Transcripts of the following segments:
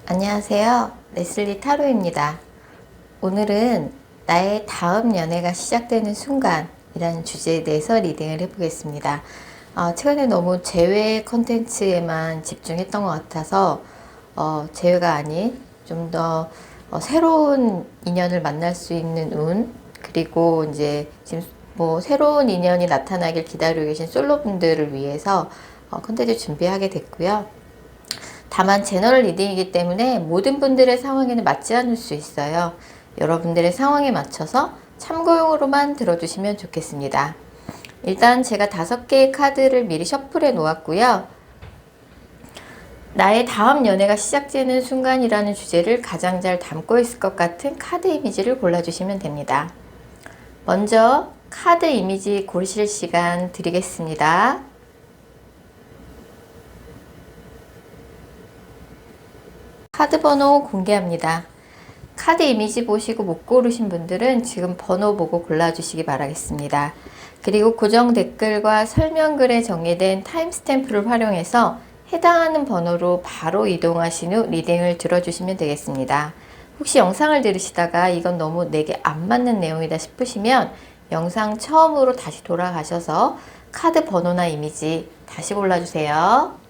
안녕하세요. 레슬리 타로입니다. 오늘은 나의 다음 연애가 시작되는 순간이라는 주제에 대해서 리딩을 해보겠습니다. 최근에 너무 재회 컨텐츠에만 집중했던 것 같아서 재회가 아닌 좀 더 새로운 인연을 만날 수 있는 운, 그리고 이제 지금 뭐 새로운 인연이 나타나길 기다리고 계신 솔로분들을 위해서 컨텐츠 준비하게 됐고요. 다만 제너럴 리딩이기 때문에 모든 분들의 상황에는 맞지 않을 수 있어요. 여러분들의 상황에 맞춰서 참고용으로만 들어주시면 좋겠습니다. 일단 제가 5개의 카드를 미리 셔플해 놓았고요. 나의 다음 연애가 시작되는 순간이라는 주제를 가장 잘 담고 있을 것 같은 카드 이미지를 골라주시면 됩니다. 먼저 카드 이미지 고르실 시간 드리겠습니다. 카드 번호 공개합니다. 카드 이미지 보시고 못 고르신 분들은 지금 번호 보고 골라주시기 바라겠습니다. 그리고 고정 댓글과 설명글에 정리된 타임스탬프를 활용해서 해당하는 번호로 바로 이동하신 후 리딩을 들어주시면 되겠습니다. 혹시 영상을 들으시다가 이건 너무 내게 안 맞는 내용이다 싶으시면 영상 처음으로 다시 돌아가셔서 카드 번호나 이미지 다시 골라주세요.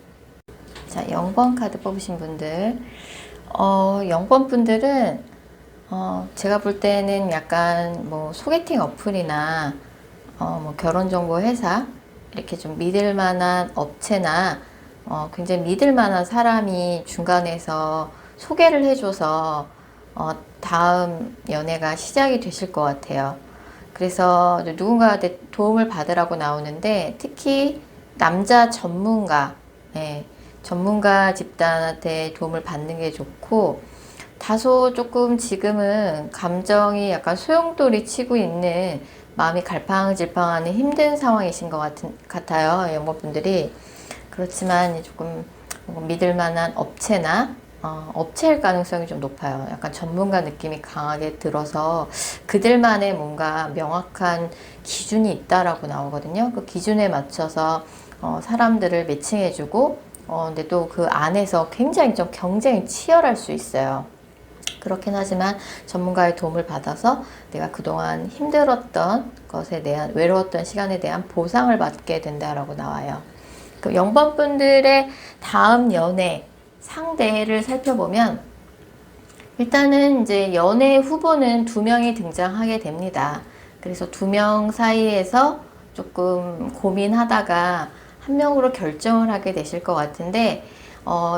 자, 0번 카드 뽑으신 분들. 0번 분들은, 제가 볼 때는 약간 뭐 소개팅 어플이나, 뭐 결혼정보 회사, 이렇게 좀 믿을 만한 업체나, 굉장히 믿을 만한 사람이 중간에서 소개를 해줘서, 다음 연애가 시작이 되실 것 같아요. 그래서 누군가한테 도움을 받으라고 나오는데, 특히 남자 전문가, 예, 전문가 집단한테 도움을 받는 게 좋고, 다소 조금 지금은 감정이 약간 소용돌이 치고 있는, 마음이 갈팡질팡하는 힘든 상황이신 것 같아요. 연보분들이. 그렇지만 조금 믿을 만한 업체나 업체일 가능성이 좀 높아요. 약간 전문가 느낌이 강하게 들어서 그들만의 뭔가 명확한 기준이 있다라고 나오거든요. 그 기준에 맞춰서 사람들을 매칭해주고, 근데 또 그 안에서 굉장히 좀 경쟁이 치열할 수 있어요. 그렇긴 하지만 전문가의 도움을 받아서 내가 그동안 힘들었던 것에 대한, 외로웠던 시간에 대한 보상을 받게 된다라고 나와요. 그 0번 분들의 다음 연애 상대를 살펴보면, 일단은 이제 연애 후보는 2명이 등장하게 됩니다. 그래서 2명 사이에서 조금 고민하다가 한 명으로 결정을 하게 되실 것 같은데,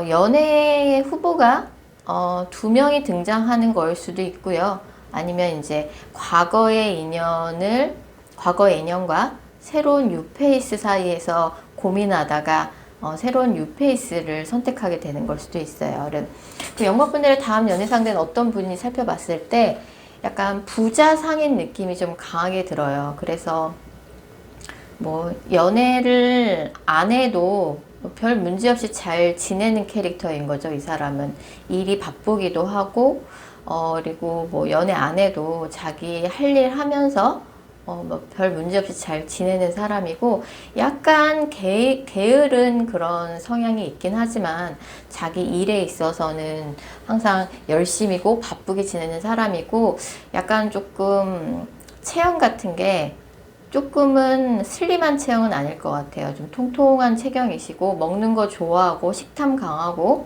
연애 후보가 2명이 등장하는 거일 수도 있고요. 아니면 이제 과거의 인연과 새로운 뉴페이스 사이에서 고민하다가 새로운 뉴페이스를 선택하게 되는 걸 수도 있어요. 그 영업분들의 다음 연애 상대는 어떤 분이 살펴봤을 때 약간 부자 상인 느낌이 좀 강하게 들어요. 그래서 뭐 연애를 안 해도 별 문제 없이 잘 지내는 캐릭터인 거죠. 이 사람은 일이 바쁘기도 하고, 그리고 뭐 연애 안 해도 자기 할 일 하면서 뭐 별 문제 없이 잘 지내는 사람이고, 약간 게으른 그런 성향이 있긴 하지만 자기 일에 있어서는 항상 열심히고 바쁘게 지내는 사람이고, 약간 조금 체형 같은 게 조금은 슬림한 체형은 아닐 것 같아요. 좀 통통한 체형이시고, 먹는 거 좋아하고, 식탐 강하고,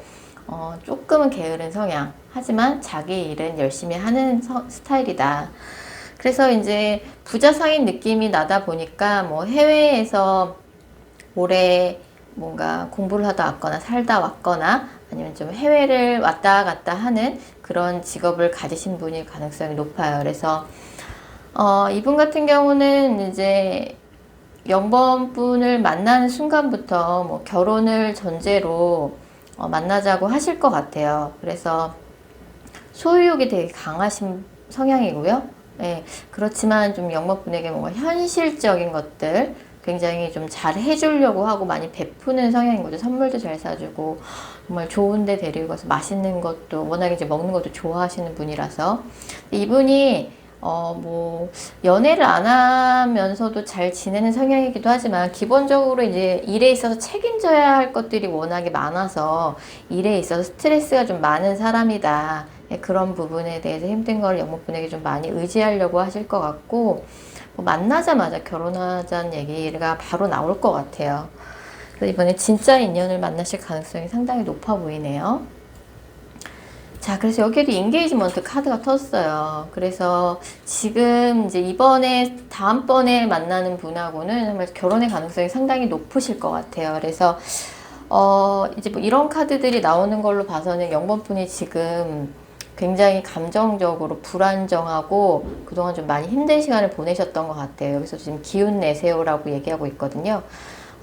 조금은 게으른 성향. 하지만 자기 일은 열심히 하는 스타일이다. 그래서 이제 부자 상인 느낌이 나다 보니까 뭐 해외에서 오래 뭔가 공부를 하다 왔거나 살다 왔거나, 아니면 좀 해외를 왔다 갔다 하는 그런 직업을 가지신 분일 가능성이 높아요. 그래서 이분 같은 경우는 이제 0번 분을 만나는 순간부터 뭐 결혼을 전제로 만나자고 하실 것 같아요. 그래서 소유욕이 되게 강하신 성향이고요. 예, 그렇지만 좀 0번 분에게 뭔가 현실적인 것들 굉장히 좀 잘 해주려고 하고 많이 베푸는 성향인 거죠. 선물도 잘 사주고, 정말 좋은 데 데리고 가서 맛있는 것도, 워낙에 이제 먹는 것도 좋아하시는 분이라서. 이분이 연애를 안 하면서도 잘 지내는 성향이기도 하지만, 기본적으로 이제 일에 있어서 책임져야 할 것들이 워낙에 많아서 일에 있어서 스트레스가 좀 많은 사람이다. 예, 그런 부분에 대해서 힘든 걸 영목분에게 좀 많이 의지하려고 하실 것 같고, 만나자마자 결혼하자는 얘기가 바로 나올 것 같아요. 그래서 이번에 진짜 인연을 만나실 가능성이 상당히 높아 보이네요. 자, 그래서 여기에도 인게이지먼트 카드가 떴어요. 그래서 지금 이제 다음번에 만나는 분하고는 정말 결혼의 가능성이 상당히 높으실 것 같아요. 그래서, 이제 뭐 이런 카드들이 나오는 걸로 봐서는 영번분이 지금 굉장히 감정적으로 불안정하고 그동안 좀 많이 힘든 시간을 보내셨던 것 같아요. 여기서 지금 기운 내세요라고 얘기하고 있거든요.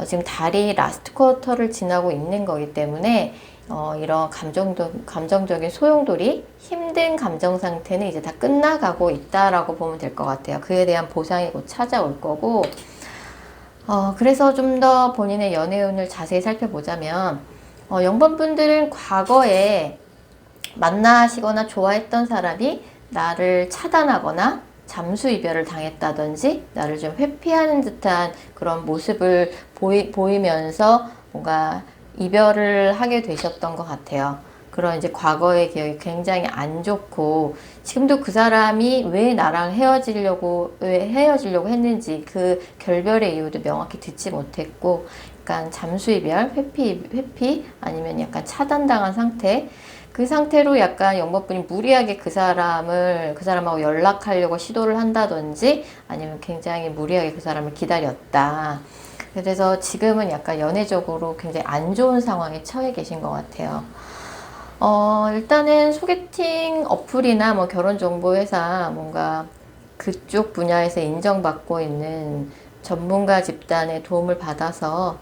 지금 달이 라스트 쿼터를 지나고 있는 거기 때문에 이런 감정적인 소용돌이, 힘든 감정 상태는 이제 다 끝나가고 있다라고 보면 될 것 같아요. 그에 대한 보상이 곧 찾아올 거고, 그래서 좀 더 본인의 연애운을 자세히 살펴보자면, 영번분들은 과거에 만나시거나 좋아했던 사람이 나를 차단하거나 잠수 이별을 당했다든지 나를 좀 회피하는 듯한 그런 모습을 보이면서 뭔가 이별을 하게 되셨던 것 같아요. 그런 이제 과거의 기억이 굉장히 안 좋고, 지금도 그 사람이 왜 나랑 왜 헤어지려고 했는지 그 결별의 이유도 명확히 듣지 못했고, 약간 잠수 이별, 회피 아니면 약간 차단당한 상태, 그 상태로 약간 영법분이 무리하게 그 사람하고 연락하려고 시도를 한다든지 아니면 굉장히 무리하게 그 사람을 기다렸다. 그래서 지금은 약간 연애적으로 굉장히 안 좋은 상황에 처해 계신 것 같아요. 일단은 소개팅 어플이나 뭐 결혼정보회사 뭔가 그쪽 분야에서 인정받고 있는 전문가 집단의 도움을 받아서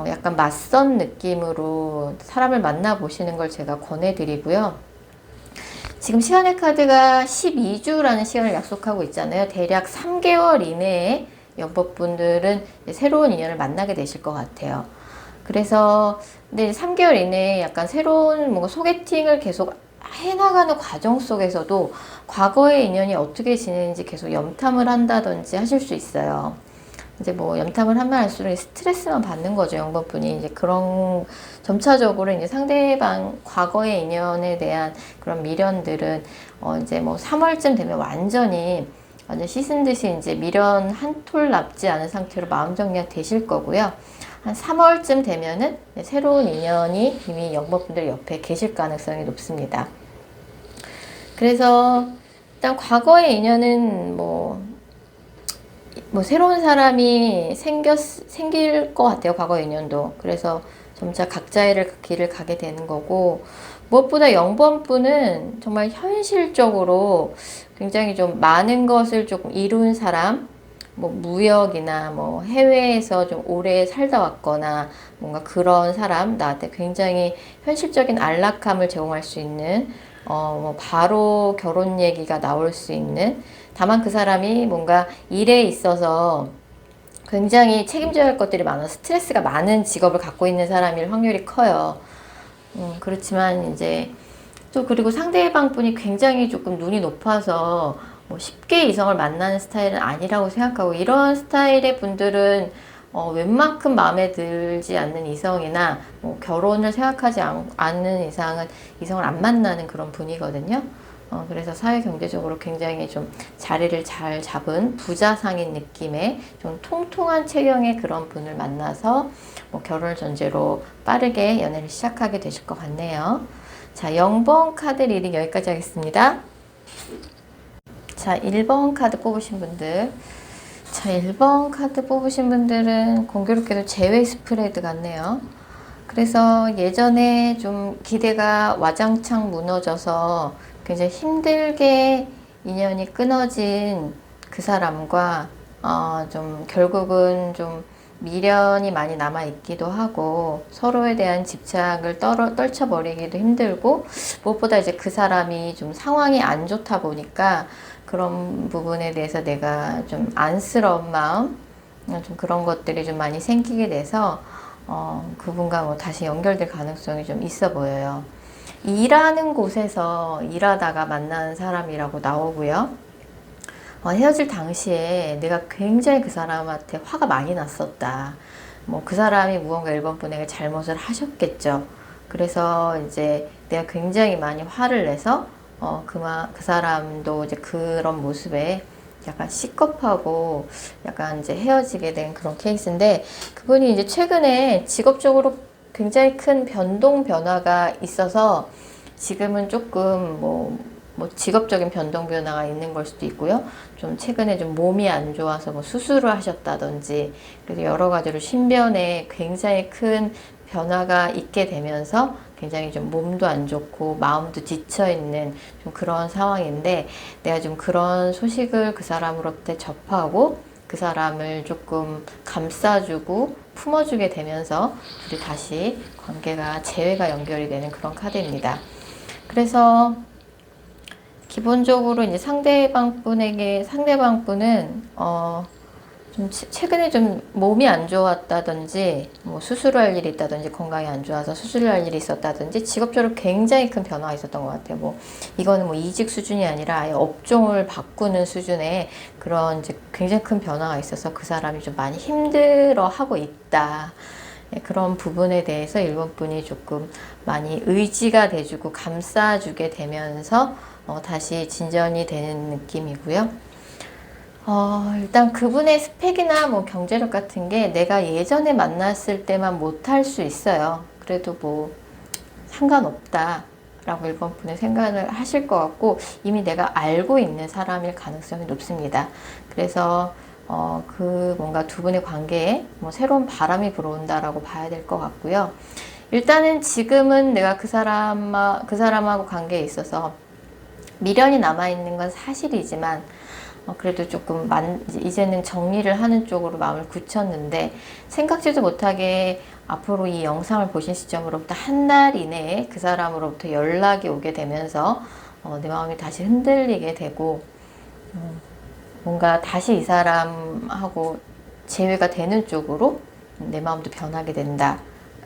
약간 맞선 느낌으로 사람을 만나보시는 걸 제가 권해드리고요. 지금 시간의 카드가 12주라는 시간을 약속하고 있잖아요. 대략 3개월 이내에 연법분들은 새로운 인연을 만나게 되실 것 같아요. 그래서 근데 3개월 이내에 약간 새로운 뭔가 소개팅을 계속 해나가는 과정 속에서도 과거의 인연이 어떻게 지내는지 계속 염탐을 한다든지 하실 수 있어요. 이제 뭐 염탐을 하면 할수록 스트레스만 받는 거죠, 영번분이. 이제 그런 점차적으로 이제 상대방 과거의 인연에 대한 그런 미련들은 이제 뭐 3월쯤 되면 완전 씻은 듯이 이제 미련 한 톨 남지 않은 상태로 마음 정리가 되실 거고요. 한 3월쯤 되면은 새로운 인연이 이미 영번분들 옆에 계실 가능성이 높습니다. 그래서 일단 과거의 인연은 뭐 새로운 사람이 생길 것 같아요, 과거 인연도. 그래서 점차 각자의 길을 가게 되는 거고, 무엇보다 영번분은 정말 현실적으로 굉장히 좀 많은 것을 조금 이룬 사람, 뭐 무역이나 뭐 해외에서 좀 오래 살다 왔거나 뭔가 그런 사람, 나한테 굉장히 현실적인 안락함을 제공할 수 있는 뭐 바로 결혼 얘기가 나올 수 있는, 다만 그 사람이 뭔가 일에 있어서 굉장히 책임져야 할 것들이 많아 스트레스가 많은 직업을 갖고 있는 사람일 확률이 커요. 그렇지만 이제 또 그리고 상대방 분이 굉장히 조금 눈이 높아서 뭐 쉽게 이성을 만나는 스타일은 아니라고 생각하고, 이런 스타일의 분들은 웬만큼 마음에 들지 않는 이성이나 뭐 결혼을 생각하지 않는 이상은 이성을 안 만나는 그런 분이거든요. 그래서 사회경제적으로 굉장히 좀 자리를 잘 잡은 부자상인 느낌의 좀 통통한 체형의 그런 분을 만나서 뭐 결혼을 전제로 빠르게 연애를 시작하게 되실 것 같네요. 자, 0번 카드 리딩 여기까지 하겠습니다. 자, 1번 카드 뽑으신 분들. 자, 1번 카드 뽑으신 분들은 공교롭게도 제외 스프레드 같네요. 그래서 예전에 좀 기대가 와장창 무너져서 굉장히 힘들게 인연이 끊어진 그 사람과 좀 결국은 좀 미련이 많이 남아 있기도 하고, 서로에 대한 집착을 떨쳐버리기도 힘들고, 무엇보다 이제 그 사람이 좀 상황이 안 좋다 보니까 그런 부분에 대해서 내가 좀 안쓰러운 마음, 좀 그런 것들이 좀 많이 생기게 돼서 그분과 뭐 다시 연결될 가능성이 좀 있어 보여요. 일하는 곳에서 일하다가 만나는 사람이라고 나오고요. 헤어질 당시에 내가 굉장히 그 사람한테 화가 많이 났었다. 뭐 그 사람이 무언가 1번 분에게 잘못을 하셨겠죠. 그래서 이제 내가 굉장히 많이 화를 내서 그 사람도 이제 그런 모습에 약간 시겁하고 약간 이제 헤어지게 된 그런 케이스인데, 그분이 이제 최근에 직업적으로 굉장히 큰 변화가 있어서 지금은 조금 뭐 직업적인 변화가 있는 걸 수도 있고요. 좀 최근에 좀 몸이 안 좋아서 뭐 수술을 하셨다든지, 그래서 여러 가지로 신변에 굉장히 큰 변화가 있게 되면서 굉장히 좀 몸도 안 좋고 마음도 지쳐 있는 좀 그런 상황인데, 내가 좀 그런 소식을 그 사람으로부터 접하고 그 사람을 조금 감싸주고 품어주게 되면서 둘이 다시 관계가 재회가 연결이 되는 그런 카드입니다. 그래서 기본적으로 이제 상대방 분은 좀 최근에 좀 몸이 안 좋았다든지, 뭐 수술을 할 일이 있다든지, 건강이 안 좋아서 수술을 할 일이 있었다든지, 직업적으로 굉장히 큰 변화가 있었던 것 같아요. 뭐 이거는 뭐 이직 수준이 아니라 아예 업종을 바꾸는 수준의 그런 이제 굉장히 큰 변화가 있어서 그 사람이 좀 많이 힘들어하고 있다. 그런 부분에 대해서 1번 분이 조금 많이 의지가 돼주고 감싸주게 되면서 다시 진전이 되는 느낌이고요. 일단 그분의 스펙이나 뭐 경제력 같은 게 내가 예전에 만났을 때만 못할 수 있어요. 그래도 뭐 상관없다 라고 1번 분은 생각을 하실 것 같고, 이미 내가 알고 있는 사람일 가능성이 높습니다. 그래서 그 뭔가 두 분의 관계에 뭐 새로운 바람이 불어온다라고 봐야 될 것 같고요. 일단은 지금은 내가 그 사람하고 관계에 있어서 미련이 남아있는 건 사실이지만, 그래도 조금 이제는 정리를 하는 쪽으로 마음을 굳혔는데, 생각지도 못하게 앞으로 이 영상을 보신 시점으로부터 한 달 이내에 그 사람으로부터 연락이 오게 되면서 내 마음이 다시 흔들리게 되고, 뭔가 다시 이 사람하고 재회가 되는 쪽으로 내 마음도 변하게 된다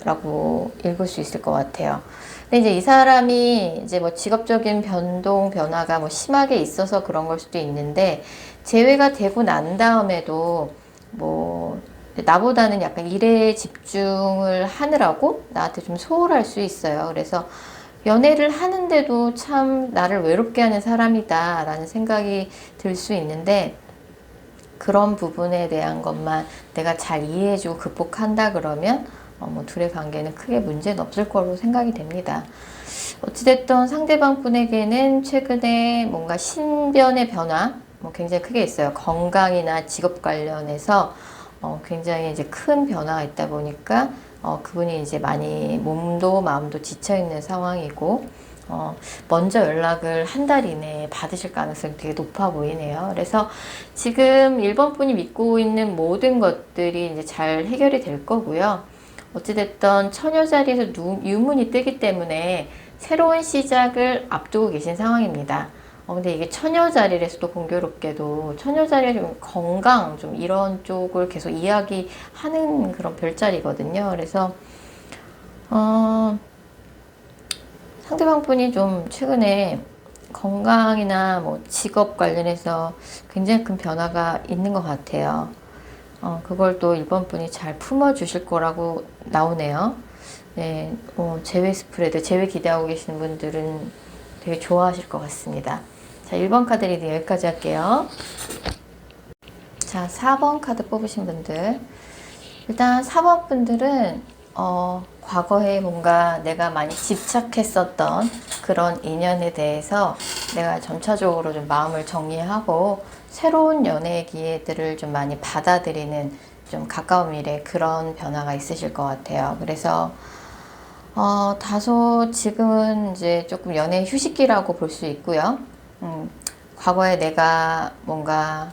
라고 읽을 수 있을 것 같아요. 근데 이제 이 사람이 이제 뭐 직업적인 변화가 뭐 심하게 있어서 그런 걸 수도 있는데, 재회가 되고 난 다음에도 뭐 나보다는 약간 일에 집중을 하느라고 나한테 좀 소홀할 수 있어요. 그래서 연애를 하는데도 참 나를 외롭게 하는 사람이다 라는 생각이 들 수 있는데, 그런 부분에 대한 것만 내가 잘 이해해주고 극복한다 그러면 뭐 둘의 관계는 크게 문제는 없을 거로 생각이 됩니다. 어찌됐든 상대방 분에게는 최근에 뭔가 신변의 변화 뭐 굉장히 크게 있어요. 건강이나 직업 관련해서 굉장히 이제 큰 변화가 있다 보니까 그분이 이제 많이 몸도 마음도 지쳐 있는 상황이고, 먼저 연락을 한 달 이내에 받으실 가능성이 되게 높아 보이네요. 그래서 지금 1번 분이 믿고 있는 모든 것들이 이제 잘 해결이 될 거고요. 어찌됐든 처녀 자리에서 유문이 뜨기 때문에 새로운 시작을 앞두고 계신 상황입니다. 근데 이게 처녀 자리에서도 공교롭게도 처녀 자리에 좀 건강 좀 이런 쪽을 계속 이야기하는 그런 별자리거든요. 그래서 상대방 분이 좀 최근에 건강이나 뭐 직업 관련해서 굉장히 큰 변화가 있는 것 같아요. 그걸 또 1번 분이 잘 품어주실 거라고 나오네요. 네, 재회 스프레드, 재회 기대하고 계시는 분들은 되게 좋아하실 것 같습니다. 자, 1번 카드 리딩 여기까지 할게요. 자, 4번 카드 뽑으신 분들. 일단 4번 분들은 과거에 뭔가 내가 많이 집착했었던 그런 인연에 대해서 내가 점차적으로 좀 마음을 정리하고 새로운 연애의 기회들을 좀 많이 받아들이는 좀 가까운 미래 그런 변화가 있으실 것 같아요. 그래서 다소 지금은 이제 조금 연애 휴식기라고 볼 수 있고요. 과거에 내가 뭔가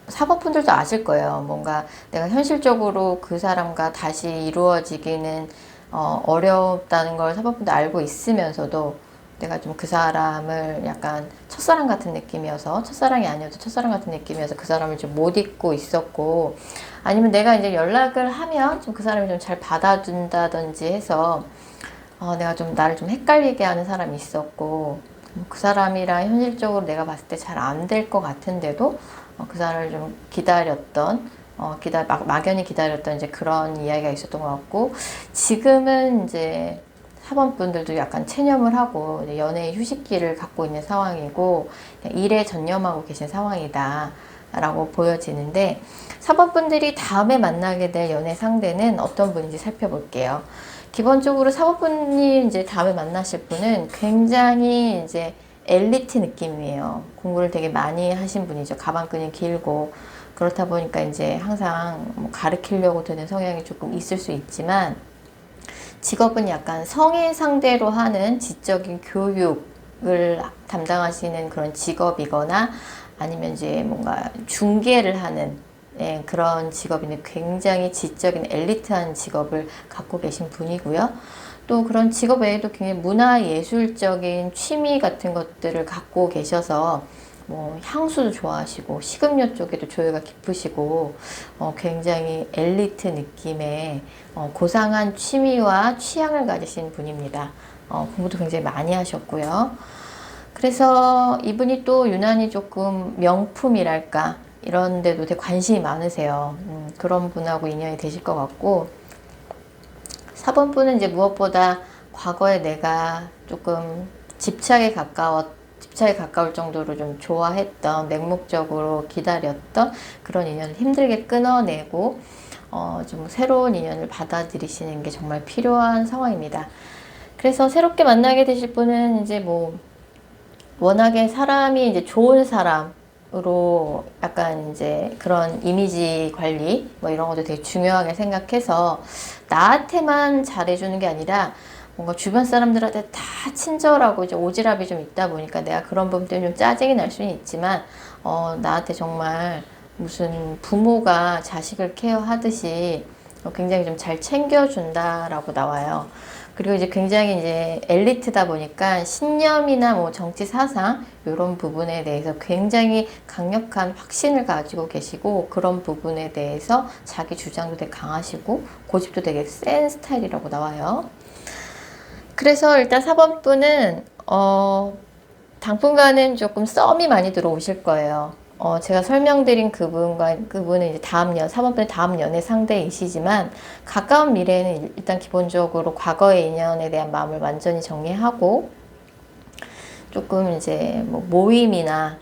4번 분들도 아실 거예요. 뭔가 내가 현실적으로 그 사람과 다시 이루어지기는 어렵다는 걸 4번 분도 알고 있으면서도 내가 좀 그 사람을 약간 첫사랑 같은 느낌이어서, 첫사랑이 아니어도 첫사랑 같은 느낌이어서 그 사람을 좀 못 잊고 있었고, 아니면 내가 이제 연락을 하면 좀 그 사람이 좀 잘 받아준다든지 해서 내가 좀 나를 좀 헷갈리게 하는 사람이 있었고, 그 사람이랑 현실적으로 내가 봤을 때 잘 안 될 것 같은데도 그 사람을 좀 기다렸던 막연히 기다렸던 이제 그런 이야기가 있었던 것 같고, 지금은 이제 사범분들도 약간 체념을 하고 연애의 휴식기를 갖고 있는 상황이고 일에 전념하고 계신 상황이다 라고 보여지는데, 사범분들이 다음에 만나게 될 연애 상대는 어떤 분인지 살펴볼게요. 기본적으로 사법분이 이제 다음에 만나실 분은 굉장히 이제 엘리트 느낌이에요. 공부를 되게 많이 하신 분이죠. 가방끈이 길고, 그렇다 보니까 이제 항상 뭐 가르치려고 드는 성향이 조금 있을 수 있지만, 직업은 약간 성인 상대로 하는 지적인 교육을 담당하시는 그런 직업이거나, 아니면 이제 뭔가 중개를 하는 그런 직업인데 굉장히 지적인 엘리트한 직업을 갖고 계신 분이고요. 또 그런 직업 외에도 굉장히 문화예술적인 취미 같은 것들을 갖고 계셔서 뭐 향수도 좋아하시고 식음료 쪽에도 조예가 깊으시고 굉장히 엘리트 느낌의 고상한 취미와 취향을 가지신 분입니다. 공부도 굉장히 많이 하셨고요. 그래서 이분이 또 유난히 조금 명품이랄까 이런 데도 되게 관심이 많으세요. 그런 분하고 인연이 되실 것 같고, 4번 분은 이제 무엇보다 과거에 내가 조금 집착에 가까울 정도로 좀 좋아했던, 맹목적으로 기다렸던 그런 인연을 힘들게 끊어내고 좀 새로운 인연을 받아들이시는 게 정말 필요한 상황입니다. 그래서 새롭게 만나게 되실 분은 이제 뭐 워낙에 사람이 이제 좋은 사람으로 약간 이제 그런 이미지 관리 뭐 이런 것도 되게 중요하게 생각해서 나한테만 잘해주는 게 아니라 뭔가 주변 사람들한테 다 친절하고 이제 오지랖이 좀 있다 보니까 내가 그런 부분 때문에 좀 짜증이 날 수는 있지만 나한테 정말 무슨 부모가 자식을 케어하듯이 굉장히 좀 잘 챙겨준다라고 나와요. 그리고 이제 굉장히 이제 엘리트다 보니까 신념이나 뭐 정치 사상 이런 부분에 대해서 굉장히 강력한 확신을 가지고 계시고, 그런 부분에 대해서 자기 주장도 되게 강하시고 고집도 되게 센 스타일이라고 나와요. 그래서 일단 4번분은 당분간은 조금 썸이 많이 들어오실 거예요. 제가 설명드린 그분은 이제 4번분의 다음 연애 상대이시지만, 가까운 미래에는 일단 기본적으로 과거의 인연에 대한 마음을 완전히 정리하고, 조금 이제 뭐 모임이나,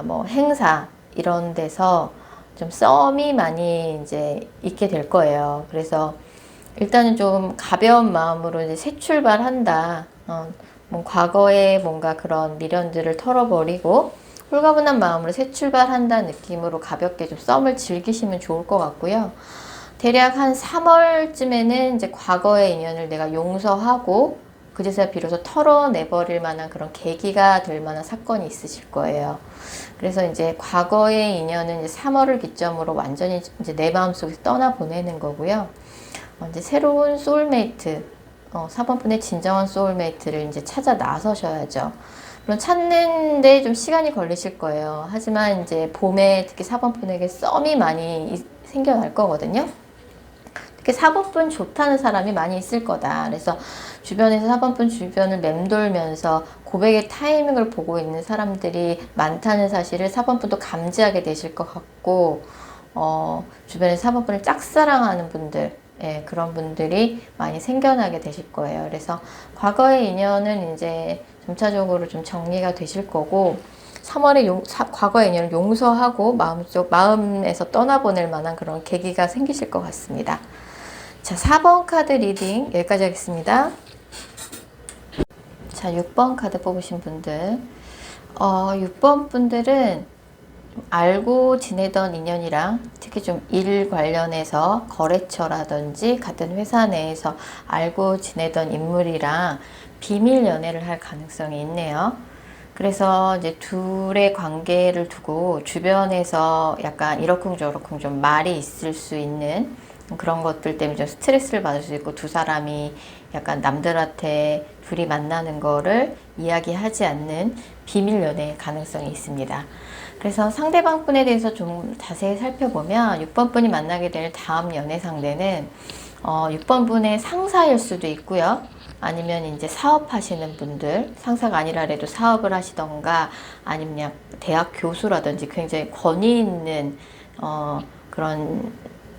뭐 행사, 이런 데서 좀 썸이 많이 이제 있게 될 거예요. 그래서 일단은 좀 가벼운 마음으로 이제 새 출발한다. 뭐 과거의 뭔가 그런 미련들을 털어버리고, 홀가분한 마음으로 새 출발한다는 느낌으로 가볍게 좀 썸을 즐기시면 좋을 것 같고요. 대략 한 3월쯤에는 이제 과거의 인연을 내가 용서하고 그제서야 비로소 털어내버릴 만한 그런 계기가 될 만한 사건이 있으실 거예요. 그래서 이제 과거의 인연은 이제 3월을 기점으로 완전히 이제 내 마음속에서 떠나보내는 거고요. 이제 새로운 소울메이트, 4번분의 진정한 소울메이트를 이제 찾아 나서셔야죠. 물론 찾는데 좀 시간이 걸리실 거예요. 하지만 이제 봄에 특히 4번분에게 썸이 많이 생겨날 거거든요. 특히 4번분 좋다는 사람이 많이 있을 거다. 그래서 주변에서 4번분 주변을 맴돌면서 고백의 타이밍을 보고 있는 사람들이 많다는 사실을 4번분도 감지하게 되실 것 같고, 주변에 4번분을 짝사랑하는 분들, 그런 분들이 많이 생겨나게 되실 거예요. 그래서 과거의 인연은 이제 점차적으로 좀 정리가 되실 거고, 3월에 과거의 인연을 용서하고 마음에서 떠나보낼 만한 그런 계기가 생기실 것 같습니다. 자, 4번 카드 리딩 여기까지 하겠습니다. 자, 6번 카드 뽑으신 분들. 6번 분들은 알고 지내던 인연이랑 특히 좀 일 관련해서 거래처라든지 같은 회사 내에서 알고 지내던 인물이랑 비밀 연애를 할 가능성이 있네요. 그래서 이제 둘의 관계를 두고 주변에서 약간 이러쿵저러쿵 좀 말이 있을 수 있는 그런 것들 때문에 좀 스트레스를 받을 수 있고, 두 사람이 약간 남들한테 둘이 만나는 거를 이야기하지 않는 비밀 연애의 가능성이 있습니다. 그래서 상대방 분에 대해서 좀 자세히 살펴보면 6번 분이 만나게 될 다음 연애 상대는 6번 분의 상사일 수도 있고요. 아니면 이제 사업하시는 분들, 상사가 아니라도 사업을 하시던가, 아니면 그냥 대학 교수라든지 굉장히 권위 있는 그런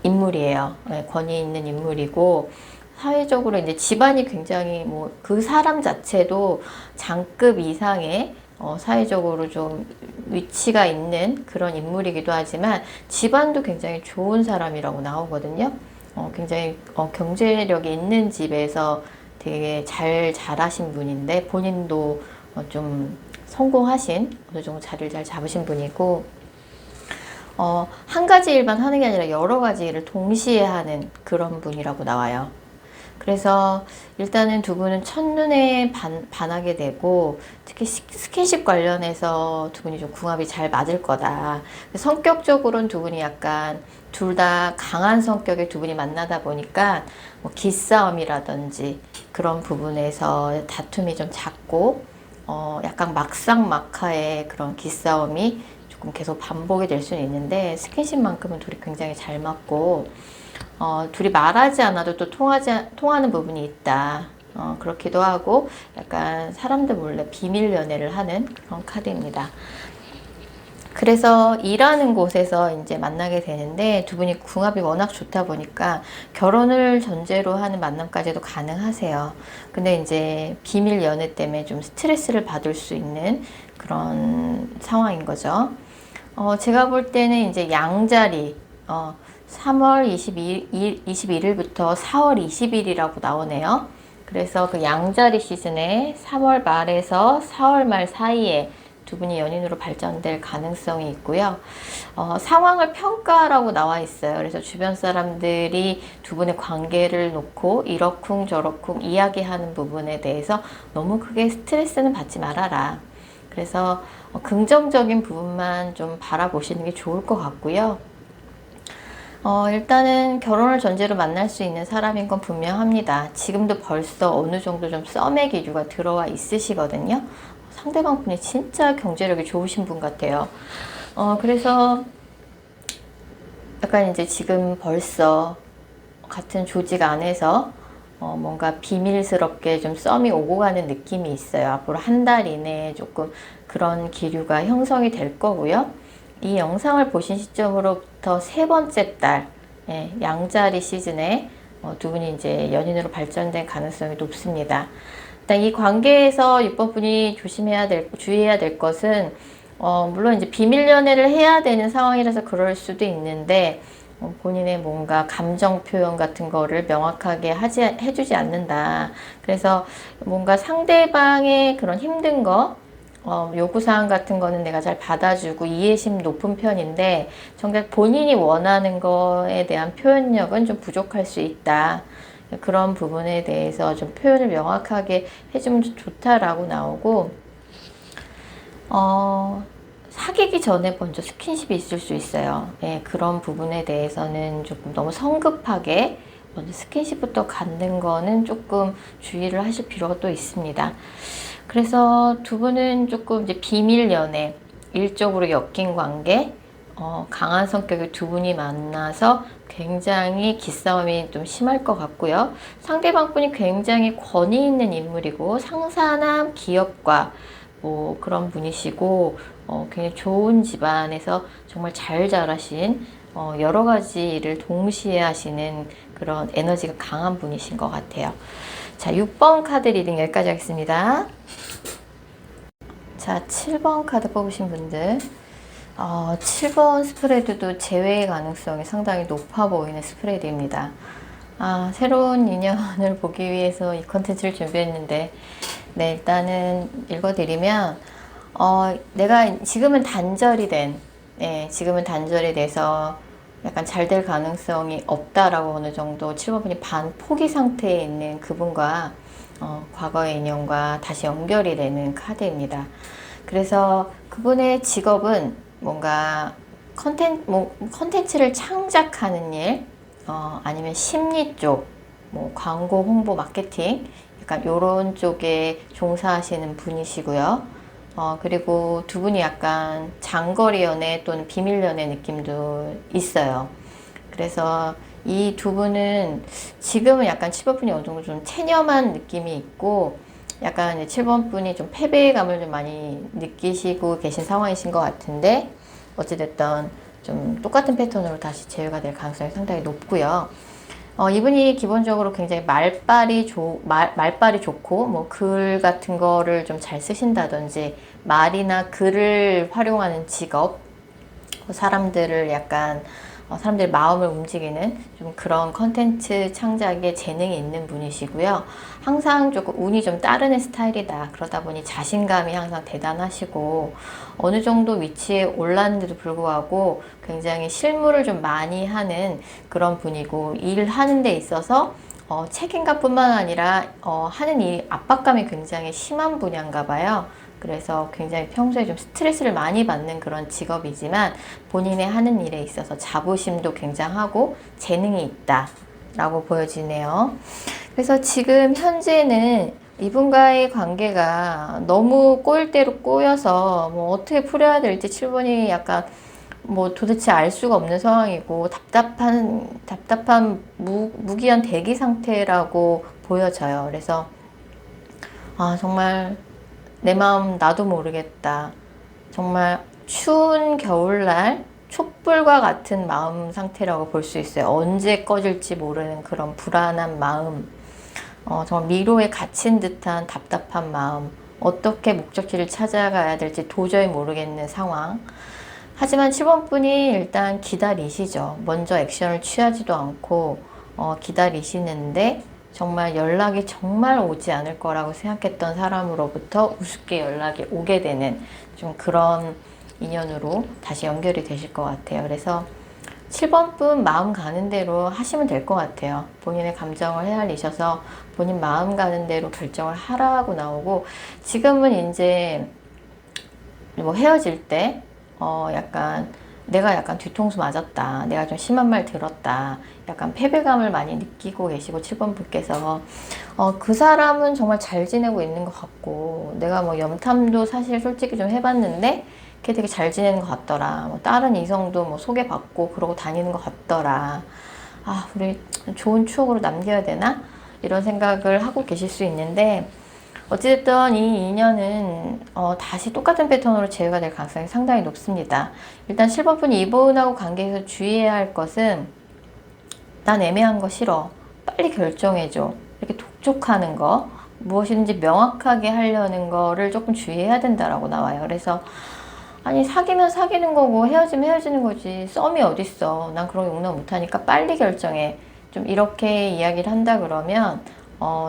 인물이에요. 네, 권위 있는 인물이고, 사회적으로 이제 집안이 굉장히 뭐 그 사람 자체도 장급 이상의 사회적으로 좀 위치가 있는 그런 인물이기도 하지만 집안도 굉장히 좋은 사람이라고 나오거든요. 굉장히 경제력이 있는 집에서 되게 잘 자라신 분인데 본인도 좀 성공하신 어느 정도 자리를 잘 잡으신 분이고 한 가지 일만 하는 게 아니라 여러 가지 일을 동시에 하는 그런 분이라고 나와요. 그래서 일단은 두 분은 첫눈에 반하게 되고 특히 스킨십 관련해서 두 분이 좀 궁합이 잘 맞을 거다. 성격적으로는 두 분이 약간 둘 다 강한 성격의 두 분이 만나다 보니까 뭐 기싸움이라든지 그런 부분에서 다툼이 좀 잦고 약간 막상막하의 그런 기싸움이 조금 계속 반복이 될 수는 있는데 스킨십만큼은 둘이 굉장히 잘 맞고 둘이 말하지 않아도 또 통하는 부분이 있다. 그렇기도 하고 약간 사람들 몰래 비밀 연애를 하는 그런 카드입니다. 그래서 일하는 곳에서 이제 만나게 되는데 두 분이 궁합이 워낙 좋다 보니까 결혼을 전제로 하는 만남까지도 가능하세요. 근데 이제 비밀 연애 때문에 좀 스트레스를 받을 수 있는 그런 상황인 거죠. 제가 볼 때는 이제 양자리, 3월 21일부터 4월 20일이라고 나오네요. 그래서 그 양자리 시즌에 3월 말에서 4월 말 사이에 두 분이 연인으로 발전될 가능성이 있고요. 상황을 평가라고 나와 있어요. 그래서 주변 사람들이 두 분의 관계를 놓고 이러쿵 저러쿵 이야기하는 부분에 대해서 너무 크게 스트레스는 받지 말아라. 그래서 긍정적인 부분만 좀 바라보시는 게 좋을 것 같고요. 일단은 결혼을 전제로 만날 수 있는 사람인 건 분명합니다. 지금도 벌써 어느 정도 좀 썸의 기류가 들어와 있으시거든요. 상대방 분이 진짜 경제력이 좋으신 분 같아요. 그래서 약간 이제 지금 벌써 같은 조직 안에서 뭔가 비밀스럽게 좀 썸이 오고 가는 느낌이 있어요. 앞으로 한 달 이내에 조금 그런 기류가 형성이 될 거고요. 이 영상을 보신 시점으로부터 세 번째 달, 양자리 시즌에 두 분이 이제 연인으로 발전된 가능성이 높습니다. 일단 이 관계에서 6번 분이 주의해야 될 것은, 물론 이제 비밀 연애를 해야 되는 상황이라서 그럴 수도 있는데, 본인의 뭔가 감정 표현 같은 거를 명확하게 해주지 않는다. 그래서 뭔가 상대방의 그런 힘든 거, 요구사항 같은 거는 내가 잘 받아주고 이해심 높은 편인데, 정작 본인이 원하는 거에 대한 표현력은 좀 부족할 수 있다. 그런 부분에 대해서 좀 표현을 명확하게 해주면 좋다라고 나오고, 사귀기 전에 먼저 스킨십이 있을 수 있어요. 그런 부분에 대해서는 조금 너무 성급하게 먼저 스킨십부터 갖는 거는 조금 주의를 하실 필요가 또 있습니다. 그래서 두 분은 조금 이제 비밀 연애, 일적으로 엮인 관계, 강한 성격의 두 분이 만나서 굉장히 기싸움이 좀 심할 것 같고요. 상대방 분이 굉장히 권위 있는 인물이고 상사나 기업과 뭐 그런 분이시고 굉장히 좋은 집안에서 정말 잘 자라신 여러 가지 일을 동시에 하시는 그런 에너지가 강한 분이신 것 같아요. 자, 6번 카드 리딩 여기까지 하겠습니다. 자, 7번 카드 뽑으신 분들 7번 스프레드도 제외의 가능성이 상당히 높아 보이는 스프레드입니다. 새로운 인연을 보기 위해서 이 컨텐츠를 준비했는데 네, 일단은 읽어드리면 내가 지금은 단절이 돼서 약간 잘 될 가능성이 없다라고 어느 정도 7번 분이 포기 상태에 있는 그분과 과거의 인연과 다시 연결이 되는 카드입니다. 그래서 그분의 직업은 뭔가 컨텐츠를 창작하는 일, 아니면 심리 쪽, 뭐 광고, 홍보, 마케팅, 약간 요런 쪽에 종사하시는 분이시고요. 그리고 두 분이 약간 장거리 연애 또는 비밀 연애 느낌도 있어요. 그래서 이 두 분은 지금은 약간 7번 분이 어느 정도 좀 체념한 느낌이 있고 약간 이제 7번 분이 좀 패배감을 좀 많이 느끼시고 계신 상황이신 것 같은데 어찌됐든 좀 똑같은 패턴으로 다시 재회가 될 가능성이 상당히 높고요. 이분이 기본적으로 굉장히 말발이 좋고, 뭐, 글 같은 거를 좀 잘 쓰신다든지, 말이나 글을 활용하는 직업, 사람들을 약간, 사람들의 마음을 움직이는 좀 그런 컨텐츠 창작에 재능이 있는 분이시고요. 항상 조금 운이 좀 따르는 스타일이다. 그러다 보니 자신감이 항상 대단하시고, 어느 정도 위치에 올랐는데도 불구하고 굉장히 실무를 좀 많이 하는 그런 분이고, 일하는 데 있어서 책임감뿐만 아니라 하는 일 압박감이 굉장히 심한 분야인가 봐요. 그래서 굉장히 평소에 좀 스트레스를 많이 받는 그런 직업이지만 본인의 하는 일에 있어서 자부심도 굉장하고 재능이 있다 라고 보여지네요. 그래서 지금 현재는 이분과의 관계가 너무 꼬일 대로 꼬여서 뭐 어떻게 풀어야 될지 7번이 약간 뭐 도대체 알 수가 없는 상황이고 답답한 무기한 대기 상태라고 보여져요. 그래서 정말 내 마음 나도 모르겠다. 정말 추운 겨울날 촛불과 같은 마음 상태라고 볼 수 있어요. 언제 꺼질지 모르는 그런 불안한 마음, 정말 미로에 갇힌 듯한 답답한 마음, 어떻게 목적지를 찾아가야 될지 도저히 모르겠는 상황. 하지만 7번 분이 일단 기다리시죠. 먼저 액션을 취하지도 않고 기다리시는데 정말 연락이 정말 오지 않을 거라고 생각했던 사람으로부터 우습게 연락이 오게 되는 좀 그런 인연으로 다시 연결이 되실 것 같아요. 그래서 7번 분 마음 가는 대로 하시면 될 것 같아요. 본인의 감정을 헤아리셔서 본인 마음 가는 대로 결정을 하라고 나오고 지금은 이제 뭐 헤어질 때 내가 약간 뒤통수 맞았다. 내가 좀 심한 말 들었다. 약간 패배감을 많이 느끼고 계시고 7번 분께서 그 사람은 정말 잘 지내고 있는 것 같고 내가 뭐 염탐도 사실 솔직히 좀 해봤는데 걔 되게 잘 지내는 것 같더라. 뭐 다른 이성도 뭐 소개받고 그러고 다니는 것 같더라. 우리 좋은 추억으로 남겨야 되나? 이런 생각을 하고 계실 수 있는데 어찌됐든 이 인연은 다시 똑같은 패턴으로 재회가 될 가능성이 상당히 높습니다. 일단 7번 분이 이분하고 관계에서 주의해야 할 것은 난 애매한 거 싫어. 빨리 결정해줘. 이렇게 독촉하는 거 무엇이든지 명확하게 하려는 거를 조금 주의해야 된다라고 나와요. 그래서 아니 사귀면 사귀는 거고 헤어지면 헤어지는 거지 썸이 어딨어. 난 그런 거 용납 못하니까 빨리 결정해. 좀 이렇게 이야기를 한다 그러면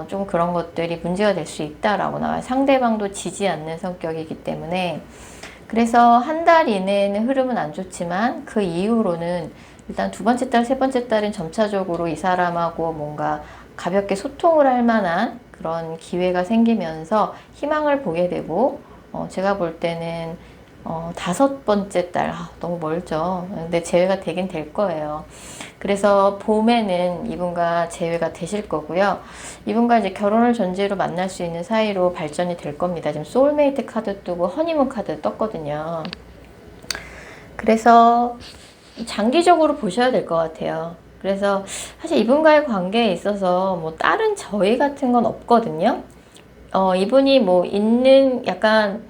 좀 그런 것들이 문제가 될 수 있다라고 나와요. 상대방도 지지 않는 성격이기 때문에 그래서 한 달 이내에는 흐름은 안 좋지만 그 이후로는 일단 두 번째 달, 세 번째 달은 점차적으로 이 사람하고 뭔가 가볍게 소통을 할 만한 그런 기회가 생기면서 희망을 보게 되고 제가 볼 때는 다섯 번째 달, 너무 멀죠. 근데 재회가 되긴 될 거예요. 그래서 봄에는 이분과 재회가 되실 거고요. 이분과 이제 결혼을 전제로 만날 수 있는 사이로 발전이 될 겁니다. 지금 소울메이트 카드 뜨고 허니문 카드 떴거든요. 그래서 장기적으로 보셔야 될 것 같아요. 그래서 사실 이분과의 관계에 있어서 뭐 다른 저희 같은 건 없거든요. 이분이 뭐 있는 약간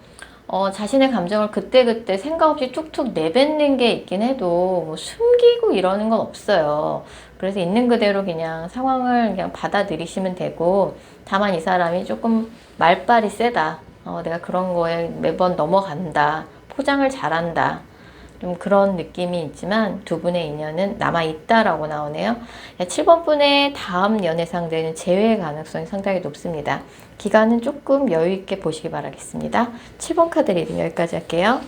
자신의 감정을 그때그때 생각 없이 툭툭 내뱉는 게 있긴 해도 뭐 숨기고 이러는 건 없어요. 그래서 있는 그대로 그냥 상황을 그냥 받아들이시면 되고 다만 이 사람이 조금 말발이 세다. 내가 그런 거에 매번 넘어간다. 포장을 잘한다. 좀 그런 느낌이 있지만 두 분의 인연은 남아있다라고 나오네요. 7번 분의 다음 연애 상대는 재회 가능성이 상당히 높습니다. 기간은 조금 여유 있게 보시기 바라겠습니다. 7번 카드 리딩 여기까지 할게요.